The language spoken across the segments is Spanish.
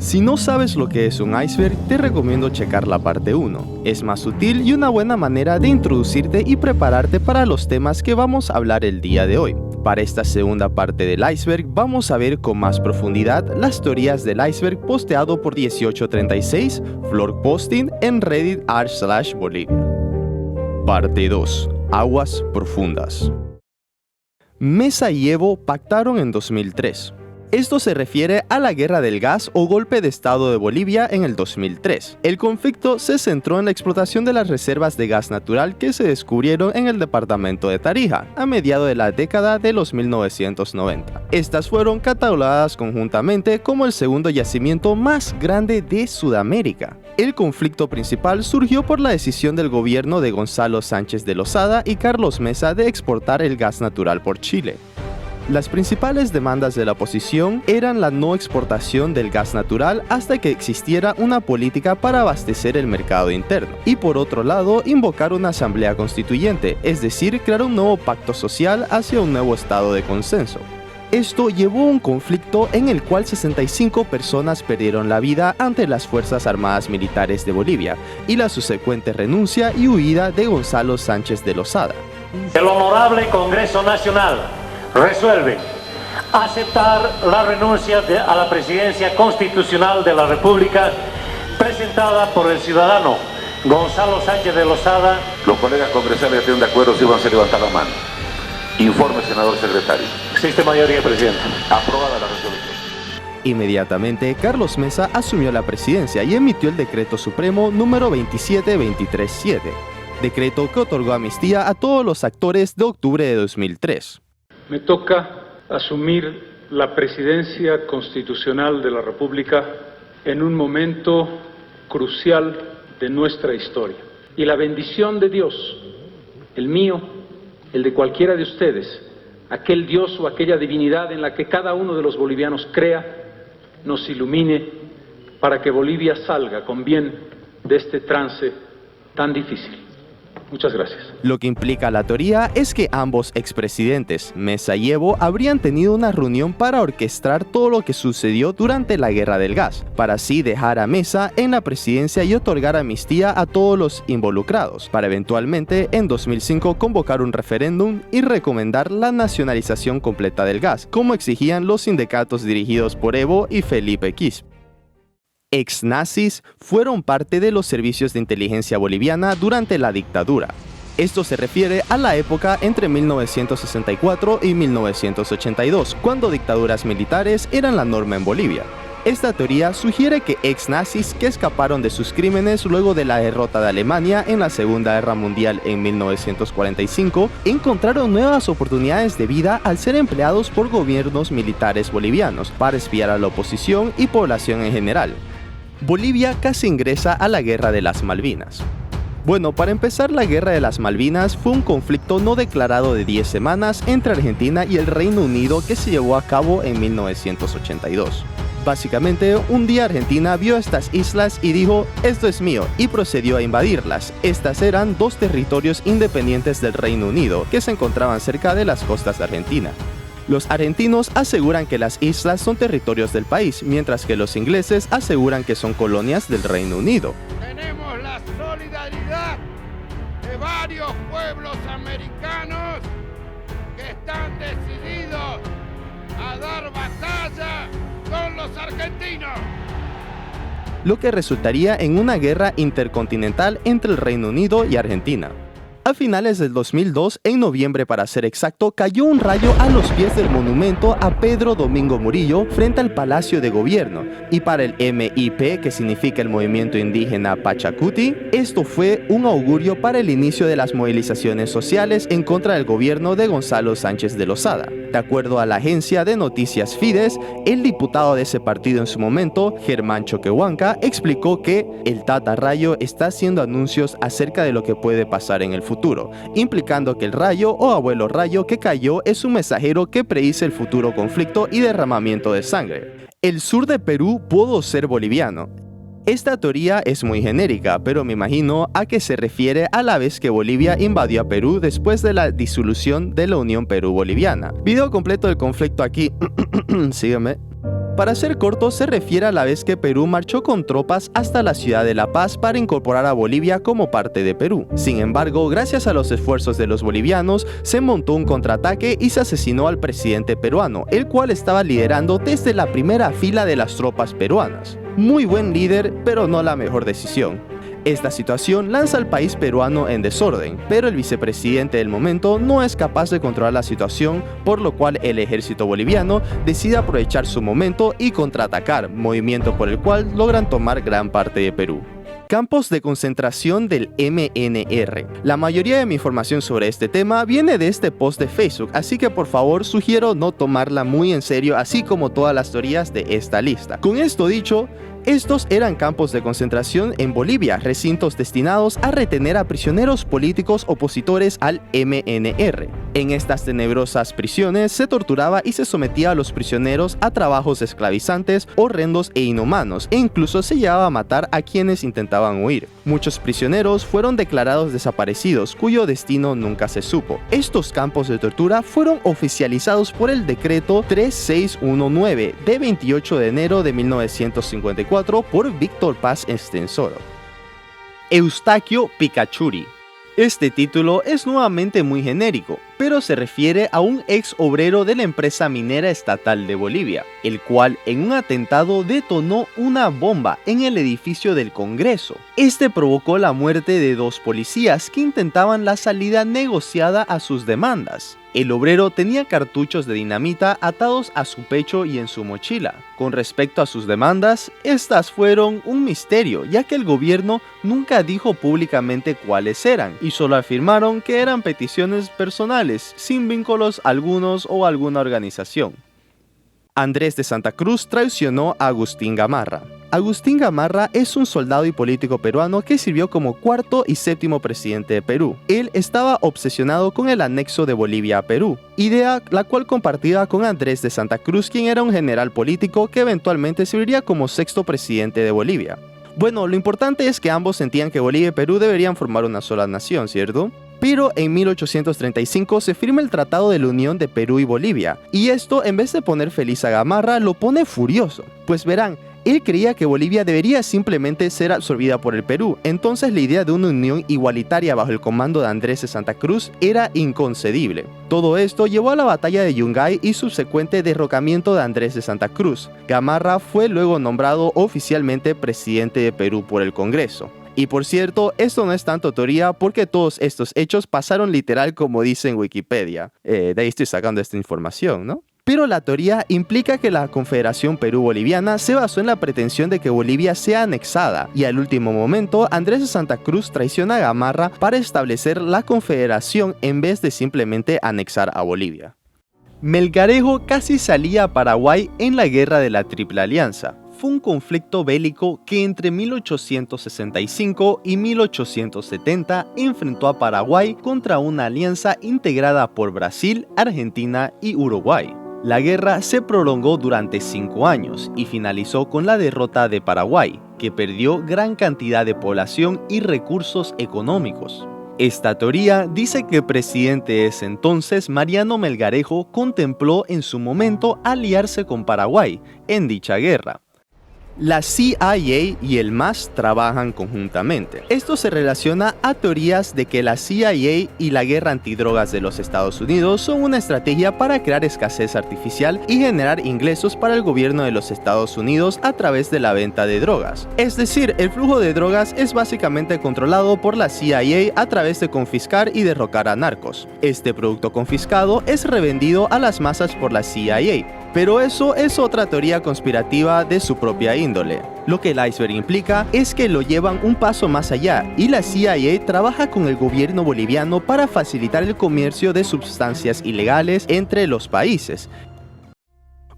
Si no sabes lo que es un iceberg, te recomiendo checar la parte 1. Es más sutil y una buena manera de introducirte y prepararte para los temas que vamos a hablar el día de hoy. Para esta segunda parte del iceberg, vamos a ver con más profundidad las teorías del iceberg posteado por 1836 Flor Posting en Reddit r/Bolivia. Parte 2. Aguas profundas. Mesa y Evo pactaron en 2003. Esto se refiere a la guerra del gas o golpe de estado de Bolivia en el 2003. El conflicto se centró en la explotación de las reservas de gas natural que se descubrieron en el departamento de Tarija a mediados de la década de los 1990. Estas fueron catalogadas conjuntamente como el segundo yacimiento más grande de Sudamérica. El conflicto principal surgió por la decisión del gobierno de Gonzalo Sánchez de Lozada y Carlos Mesa de exportar el gas natural por Chile. Las principales demandas de la oposición eran la no exportación del gas natural hasta que existiera una política para abastecer el mercado interno, y por otro lado invocar una asamblea constituyente, es decir, crear un nuevo pacto social hacia un nuevo estado de consenso. Esto llevó a un conflicto en el cual 65 personas perdieron la vida ante las Fuerzas Armadas Militares de Bolivia y la subsecuente renuncia y huida de Gonzalo Sánchez de Lozada. El Honorable Congreso Nacional resuelve aceptar la renuncia a la presidencia constitucional de la República presentada por el ciudadano Gonzalo Sánchez de Lozada. Los colegas congresales estén de acuerdo, si van a levantar la mano. Informe, senador secretario. Existe mayoría, presidente. Aprobada la resolución. Inmediatamente, Carlos Mesa asumió la presidencia y emitió el Decreto Supremo número 27237, decreto que otorgó amnistía a todos los actores de octubre de 2003. Me toca asumir la presidencia constitucional de la República en un momento crucial de nuestra historia. Y la bendición de Dios, el mío, el de cualquiera de ustedes, aquel Dios o aquella divinidad en la que cada uno de los bolivianos crea, nos ilumine para que Bolivia salga con bien de este trance tan difícil. Muchas gracias. Lo que implica la teoría es que ambos expresidentes, Mesa y Evo, habrían tenido una reunión para orquestar todo lo que sucedió durante la guerra del gas, para así dejar a Mesa en la presidencia y otorgar amnistía a todos los involucrados, para eventualmente en 2005 convocar un referéndum y recomendar la nacionalización completa del gas, como exigían los sindicatos dirigidos por Evo y Felipe Quispe. Ex-nazis fueron parte de los servicios de inteligencia boliviana durante la dictadura. Esto se refiere a la época entre 1964 y 1982, cuando dictaduras militares eran la norma en Bolivia. Esta teoría sugiere que ex-nazis que escaparon de sus crímenes luego de la derrota de Alemania en la Segunda Guerra Mundial en 1945 encontraron nuevas oportunidades de vida al ser empleados por gobiernos militares bolivianos para espiar a la oposición y población en general. Bolivia casi ingresa a la Guerra de las Malvinas. Bueno, para empezar, la Guerra de las Malvinas fue un conflicto no declarado de 10 semanas entre Argentina y el Reino Unido que se llevó a cabo en 1982. Básicamente, un día Argentina vio estas islas y dijo, esto es mío, y procedió a invadirlas. Estas eran dos territorios independientes del Reino Unido que se encontraban cerca de las costas de Argentina. Los argentinos aseguran que las islas son territorios del país, mientras que los ingleses aseguran que son colonias del Reino Unido. Tenemos la solidaridad de varios pueblos americanos que están decididos a dar batalla con los argentinos. Lo que resultaría en una guerra intercontinental entre el Reino Unido y Argentina. A finales del 2002, en noviembre para ser exacto, cayó un rayo a los pies del monumento a Pedro Domingo Murillo frente al Palacio de Gobierno, y para el MIP, que significa el movimiento indígena Pachacuti, esto fue un augurio para el inicio de las movilizaciones sociales en contra del gobierno de Gonzalo Sánchez de Lozada. De acuerdo a la agencia de noticias Fides, el diputado de ese partido en su momento, Germán Choquehuanca, explicó que el Tata Rayo está haciendo anuncios acerca de lo que puede pasar en el futuro, implicando que el rayo o abuelo rayo que cayó es un mensajero que predice el futuro conflicto y derramamiento de sangre. El sur de Perú pudo ser boliviano. Esta teoría es muy genérica, pero me imagino a que se refiere a la vez que Bolivia invadió a Perú después de la disolución de la Unión Perú-Boliviana. Video completo del conflicto aquí, sígueme. Para ser corto, se refiere a la vez que Perú marchó con tropas hasta la ciudad de La Paz para incorporar a Bolivia como parte de Perú. Sin embargo, gracias a los esfuerzos de los bolivianos, se montó un contraataque y se asesinó al presidente peruano, el cual estaba liderando desde la primera fila de las tropas peruanas. Muy buen líder, pero no la mejor decisión. Esta situación lanza al país peruano en desorden, pero el vicepresidente del momento no es capaz de controlar la situación, por lo cual el ejército boliviano decide aprovechar su momento y contraatacar, movimiento por el cual logran tomar gran parte de Perú. Campos de concentración del MNR. La mayoría de mi información sobre este tema viene de este post de Facebook, así que por favor sugiero no tomarla muy en serio, así como todas las teorías de esta lista. Con esto dicho, estos eran campos de concentración en Bolivia, recintos destinados a retener a prisioneros políticos opositores al MNR. En estas tenebrosas prisiones se torturaba y se sometía a los prisioneros a trabajos esclavizantes, horrendos e inhumanos, e incluso se llevaba a matar a quienes intentaban huir. Muchos prisioneros fueron declarados desaparecidos, cuyo destino nunca se supo. Estos campos de tortura fueron oficializados por el decreto 3619 de 28 de enero de 1954 por Víctor Paz Estenssoro. Eustaquio Picachuri. Este título es nuevamente muy genérico, pero se refiere a un ex obrero de la empresa minera estatal de Bolivia, el cual en un atentado detonó una bomba en el edificio del Congreso. Este provocó la muerte de 2 policías que intentaban la salida negociada a sus demandas. El obrero tenía cartuchos de dinamita atados a su pecho y en su mochila. Con respecto a sus demandas, estas fueron un misterio, ya que el gobierno nunca dijo públicamente cuáles eran, y solo afirmaron que eran peticiones personales, sin vínculos algunos o alguna organización. Andrés de Santa Cruz traicionó a Agustín Gamarra. Agustín Gamarra es un soldado y político peruano que sirvió como 4º y 7º presidente de Perú. Él estaba obsesionado con el anexo de Bolivia a Perú, idea la cual compartía con Andrés de Santa Cruz, quien era un general político que eventualmente serviría como 6º presidente de Bolivia. Bueno, lo importante es que ambos sentían que Bolivia y Perú deberían formar una sola nación, ¿cierto? Pero en 1835 se firma el Tratado de la Unión de Perú y Bolivia, y esto, en vez de poner feliz a Gamarra, lo pone furioso. Pues verán, él creía que Bolivia debería simplemente ser absorbida por el Perú, entonces la idea de una unión igualitaria bajo el comando de Andrés de Santa Cruz era inconcebible. Todo esto llevó a la batalla de Yungay y subsecuente derrocamiento de Andrés de Santa Cruz. Gamarra fue luego nombrado oficialmente presidente de Perú por el Congreso. Y por cierto, esto no es tanto teoría porque todos estos hechos pasaron literal como dice en Wikipedia. De ahí estoy sacando esta información, ¿no? Pero la teoría implica que la Confederación Perú-Boliviana se basó en la pretensión de que Bolivia sea anexada, y al último momento Andrés de Santa Cruz traiciona a Gamarra para establecer la confederación en vez de simplemente anexar a Bolivia. Melgarejo casi salía a Paraguay en la Guerra de la Triple Alianza. Fue un conflicto bélico que entre 1865 y 1870 enfrentó a Paraguay contra una alianza integrada por Brasil, Argentina y Uruguay. La guerra se prolongó durante 5 años y finalizó con la derrota de Paraguay, que perdió gran cantidad de población y recursos económicos. Esta teoría dice que el presidente de ese entonces, Mariano Melgarejo, contempló en su momento aliarse con Paraguay en dicha guerra. La CIA y el MAS trabajan conjuntamente. Esto se relaciona a teorías de que la CIA y la guerra antidrogas de los Estados Unidos son una estrategia para crear escasez artificial y generar ingresos para el gobierno de los Estados Unidos a través de la venta de drogas. Es decir, el flujo de drogas es básicamente controlado por la CIA a través de confiscar y derrocar a narcos. Este producto confiscado es revendido a las masas por la CIA. Pero eso es otra teoría conspirativa de su propia índole. Lo que el iceberg implica es que lo llevan un paso más allá y la CIA trabaja con el gobierno boliviano para facilitar el comercio de sustancias ilegales entre los países.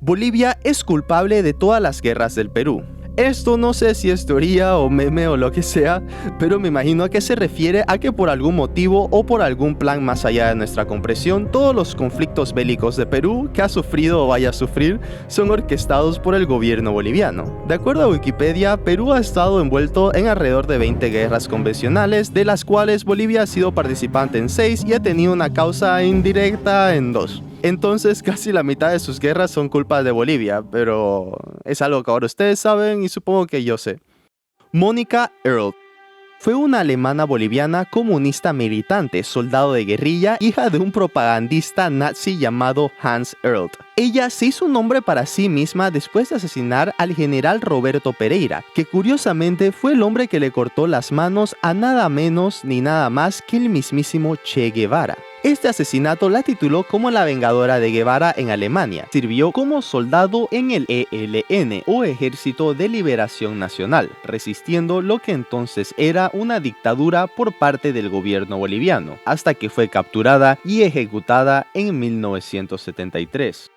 Bolivia es culpable de todas las guerras del Perú. Esto no sé si es teoría o meme o lo que sea, pero me imagino a que se refiere a que por algún motivo o por algún plan más allá de nuestra comprensión, todos los conflictos bélicos de Perú que ha sufrido o vaya a sufrir son orquestados por el gobierno boliviano. De acuerdo a Wikipedia, Perú ha estado envuelto en alrededor de 20 guerras convencionales, de las cuales Bolivia ha sido participante en 6 y ha tenido una causa indirecta en 2. Entonces casi la mitad de sus guerras son culpa de Bolivia, pero es algo que ahora ustedes saben y supongo que yo sé. Monika Earl fue una alemana boliviana comunista militante, soldado de guerrilla, hija de un propagandista nazi llamado Hans Earl. Ella se hizo un nombre para sí misma después de asesinar al general Roberto Pereira, que curiosamente fue el hombre que le cortó las manos a nada menos ni nada más que el mismísimo Che Guevara. Este asesinato la tituló como la vengadora de Guevara en Alemania. Sirvió como soldado en el ELN o Ejército de Liberación Nacional, resistiendo lo que entonces era una dictadura por parte del gobierno boliviano, hasta que fue capturada y ejecutada en 1973.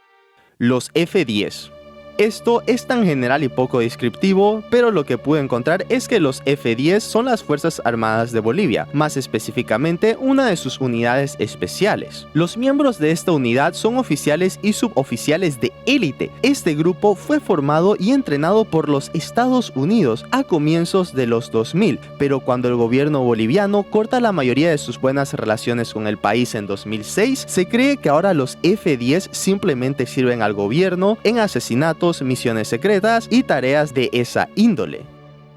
Los F-10. Esto es tan general y poco descriptivo, pero lo que pude encontrar es que los F-10 son las Fuerzas Armadas de Bolivia, más específicamente una de sus unidades especiales. Los miembros de esta unidad son oficiales y suboficiales de élite. Este grupo fue formado y entrenado por los Estados Unidos a comienzos de los 2000, pero cuando el gobierno boliviano corta la mayoría de sus buenas relaciones con el país en 2006, se cree que ahora los F-10 simplemente sirven al gobierno en asesinatos, misiones secretas y tareas de esa índole.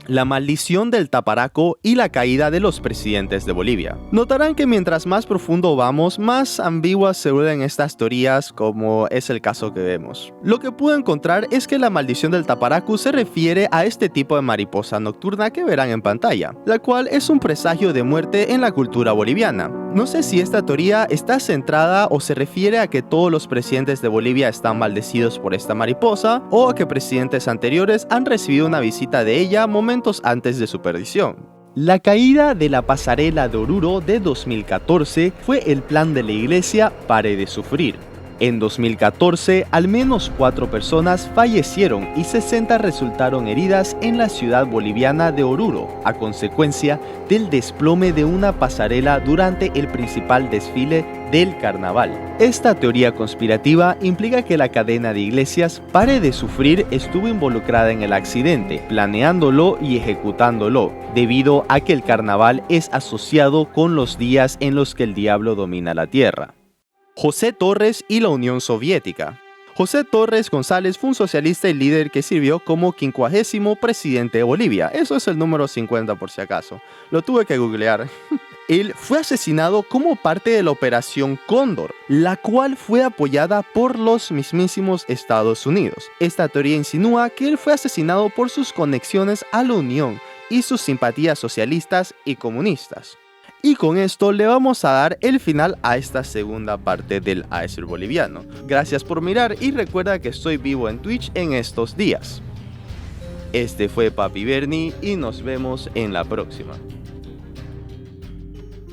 La maldición del Taparaco y la caída de los presidentes de Bolivia. Notarán que mientras más profundo vamos, más ambiguas se vuelven estas teorías, como es el caso que vemos. Lo que pude encontrar es que la maldición del Taparaco se refiere a este tipo de mariposa nocturna que verán en pantalla, la cual es un presagio de muerte en la cultura boliviana. No sé si esta teoría está centrada o se refiere a que todos los presidentes de Bolivia están maldecidos por esta mariposa, o a que presidentes anteriores han recibido una visita de ella momentos antes de su perdición. La caída de la pasarela de Oruro de 2014 fue el plan de la iglesia Pare de Sufrir. En 2014, al menos 4 personas fallecieron y 60 resultaron heridas en la ciudad boliviana de Oruro, a consecuencia del desplome de una pasarela durante el principal desfile del carnaval. Esta teoría conspirativa implica que la cadena de iglesias Pare de Sufrir estuvo involucrada en el accidente, planeándolo y ejecutándolo, debido a que el carnaval es asociado con los días en los que el diablo domina la tierra. José Torres y la Unión Soviética. José Torres González fue un socialista y líder que sirvió como 50º presidente de Bolivia. Eso es el número 50 por si acaso. Lo tuve que googlear. Él fue asesinado como parte de la Operación Cóndor, la cual fue apoyada por los mismísimos Estados Unidos. Esta teoría insinúa que él fue asesinado por sus conexiones a la Unión y sus simpatías socialistas y comunistas. Y con esto le vamos a dar el final a esta segunda parte del Iceberg boliviano. Gracias por mirar y recuerda que estoy vivo en Twitch en estos días. Este fue Papi Bernie y nos vemos en la próxima.